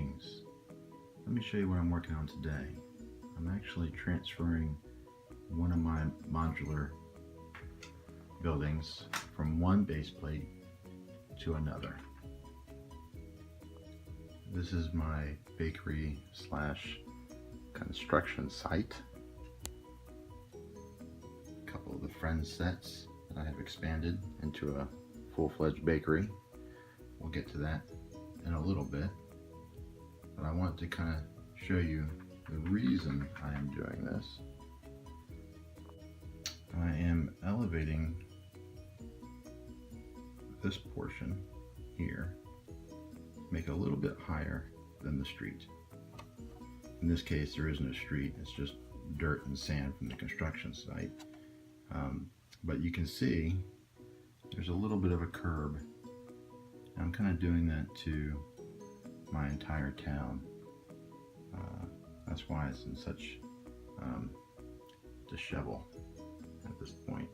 Greetings. Let me show you what I'm working on today. I'm actually transferring one of my modular buildings from one base plate to another. This is my bakery slash construction site. A couple of the friend sets that I have expanded into a full-fledged bakery. We'll get to that in a little bit, but I want to kind of show you the reason I am doing this. I am elevating this portion here, make it a little bit higher than the street. In this case, there isn't a street, it's just dirt and sand from the construction site. But you can see there's a little bit of a curb. I'm kind of doing that to my entire town. That's why it's in such dishevel at this point.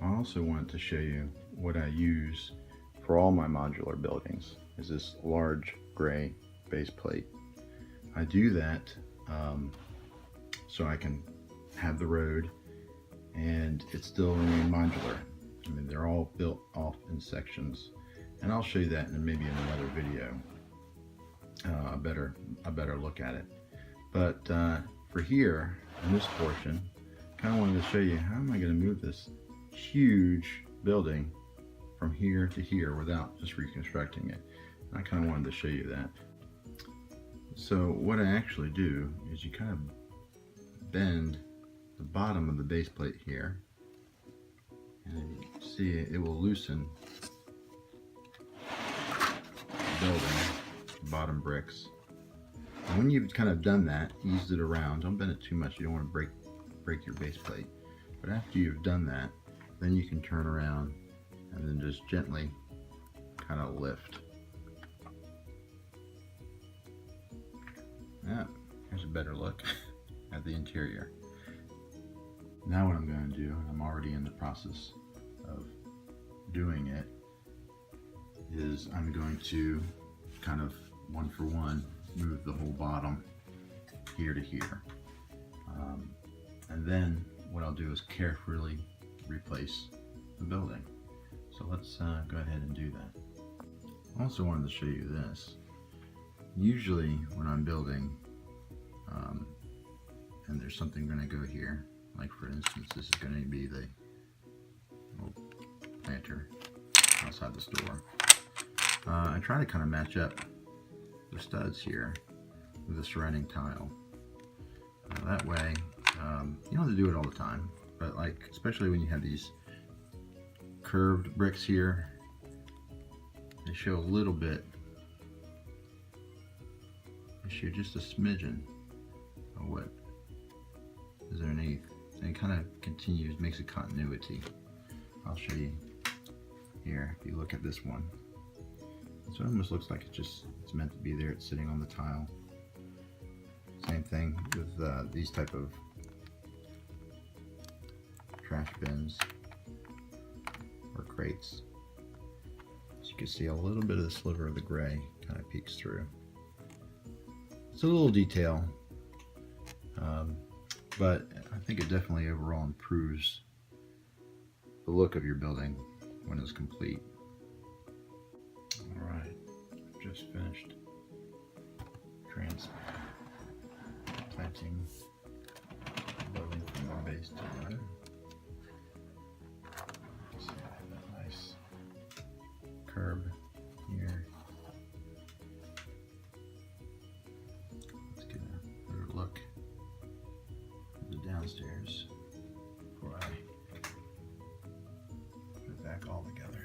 I also wanted to show you what I use for all my modular buildings is this large gray base plate. I do that so I can have the road and it still remain modular. I mean, they're all built off in sections, and I'll show you that in maybe in another video, a better look at it. But for here, in this portion, kind of wanted to show you how am I going to move this huge building from here to here without just reconstructing it. I kind of wanted to show you that. So what I actually do is you kind of bend the bottom of the base plate here, and you see it will loosen the building, the bottom bricks. And when you've kind of done that, eased it around, don't bend it too much, you don't want to break your base plate. But after you've done that, then you can turn around and then just gently kind of lift. Yeah, here's a better look at the interior. Now what I'm going to do, and I'm already in the process of doing it, is I'm going to kind of one for one move the whole bottom here to here. And then what I'll do is carefully replace the building. So let's go ahead and do that. I also wanted to show you this. Usually when I'm building and there's something going to go here, like for instance this is going to be the little planter outside the store, I try to kind of match up the studs here with the surrounding tile. That way you don't have to do it all the time, but like especially when you have these curved bricks here, they show a little bit, they show just a smidgen of what is underneath, and it kind of continues, makes a continuity. I'll show you here. If you look at this one, so it almost looks like it's meant to be there. It's sitting on the tile. Same thing with these type of trash bins or crates. So you can see a little bit of the sliver of the gray kind of peeks through. It's a little detail, but I think it definitely overall improves the look of your building when it's complete. Alright, just finished transplanting the building from one base to another. See, I have that nice curb here. Let's get a better look at the downstairs before I put it back all together.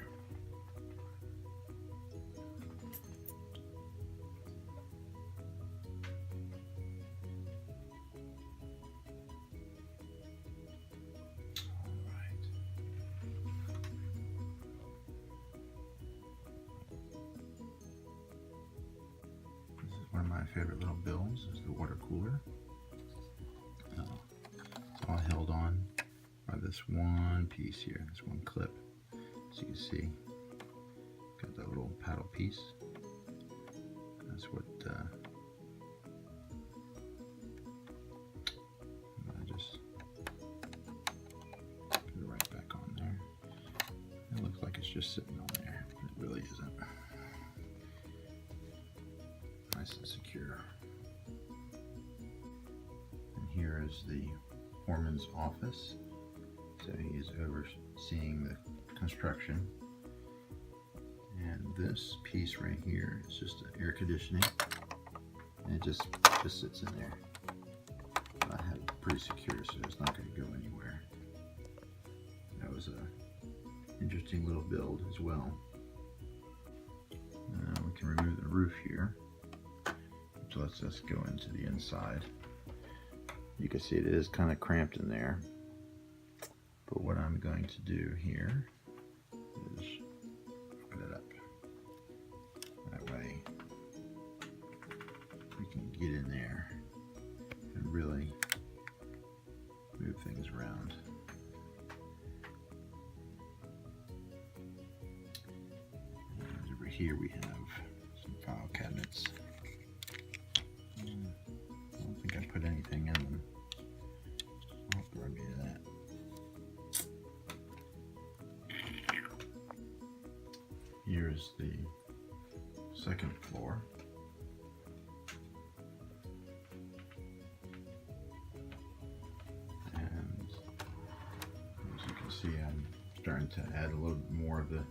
One of my favorite little builds is the water cooler. It's all held on by this one piece here, this one clip. So you can see, got that little paddle piece. That's what I just put it right back on there. It looks like it's just sitting on there, but it really isn't. Nice and secure. And here is the foreman's office. So he is overseeing the construction. And this piece right here is just air conditioning, and it just sits in there. I have it pretty secure, so it's not going to go anywhere. That was a interesting little build as well. We can remove the roof here, which lets us go into the inside. You can see it is kind of cramped in there, but what I'm going to do here is open it up. That way we can get in there and really move things around. And over here we have some file cabinets. I don't think I put anything in them. I'll have to remind me of that. Here's the second floor. And as you can see, I'm starting to add a little bit more of the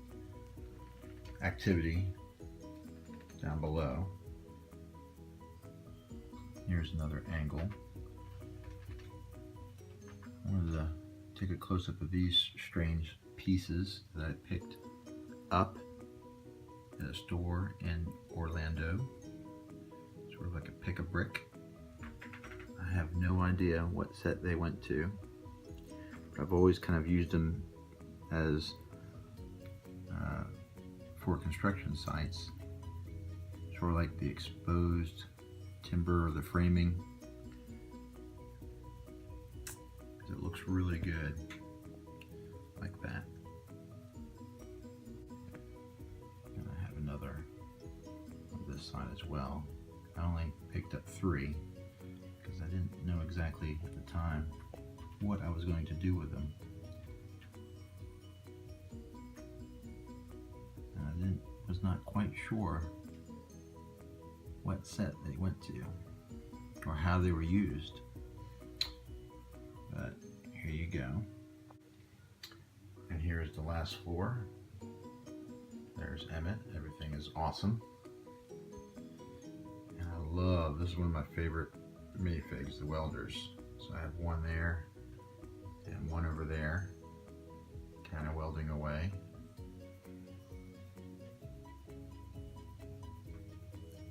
activity down below. Here's another angle. I wanted to take a close-up of these strange pieces that I picked up at a store in Orlando. Sort of like a pick-a-brick. I have no idea what set they went to, but I've always kind of used them as for construction sites. Sort of like the exposed timber or the framing. It looks really good like that. And I have another on this side as well. I only picked up 3 because I didn't know exactly at the time what I was going to do with them. And I was not quite sure what set they went to or how they were used. But here you go. And here's the last floor. There's Emmett. Everything is awesome. And I love, this is one of my favorite minifigs, the welders. So I have one there and one over there, kind of welding away.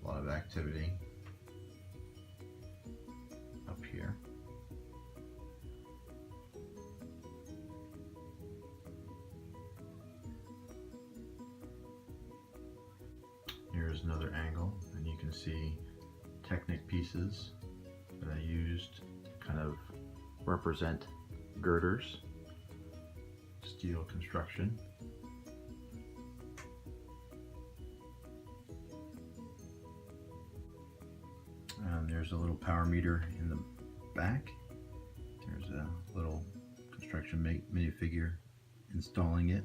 A lot of activity up here. Here's another angle, and you can see Technic pieces that I used to kind of represent girders, steel construction. And there's a little power meter in the back. There's a little construction minifigure installing it.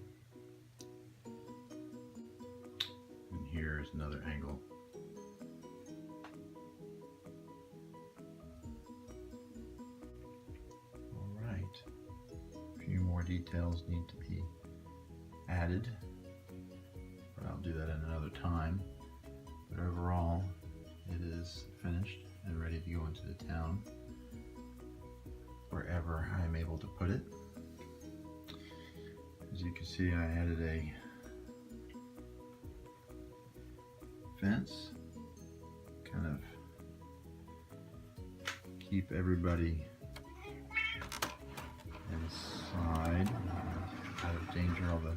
And here's another angle. All right. A few more details need to be added, but I'll do that in another time. But overall, it is finished and ready to go into the town, wherever I'm able to put it. As you can see, I added a fence, kind of keep everybody inside, out of danger of the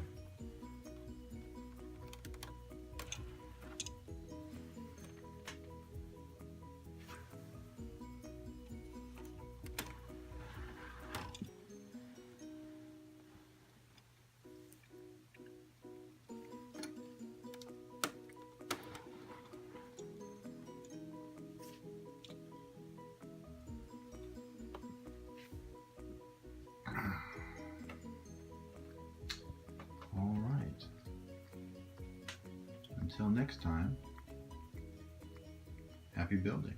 Until next time, happy building.